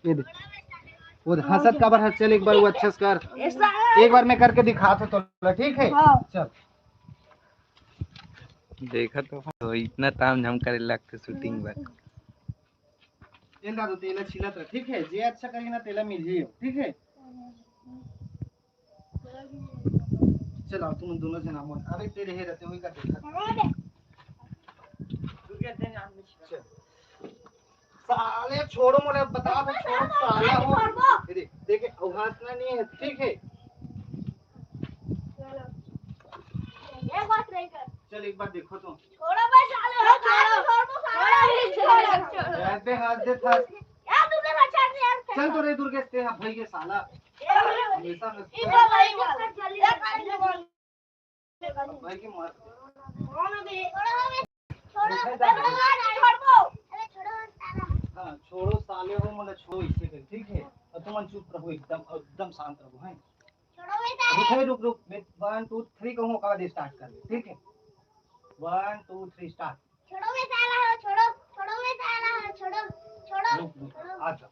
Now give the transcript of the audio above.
ये देख, वो हंसत का बार हंस। चल एक बार वो अच्छे से कर, एक बार मैं करके दिखा तो ठीक है। चल देखा तो इतना ताम झाम करे लगते शूटिंग बा। तेल डाल दो, तेल छिलत रह, ठीक है। जे अच्छा करेगी ना तेला मिल जाइए, ठीक है। चलो तुम दोनों से नाम अबे तेरे हे रहते हुए का देखा। चल साले छोड़ो, मुझे बता दो, छोड़ो साला हो। देखे उघासना नहीं है, ठीक है। चल एक बार देखो तुम। छोड़ो बे साले, छोड़ो ऐसे हाथ दे था। यार तुमने बचा दिया यार। चल तो रे दुर्गे से भाई के साला हमेशा भाई की मार हाँ छोड़ो साले हो, मतलब छोड़ो इससे कर, ठीक है। और तुम चुप रहो, एकदम एकदम शांत रहो हैं। रुक रुक, मैं 1 2 3 कहूँ का स्टार्ट कर दे, ठीक है। 1 2 3 स्टार्ट। छोड़ो बे साला, छोड़ो छोड़ो बे साला, छोड़ो छोड़ो रुक रुक, आ जा।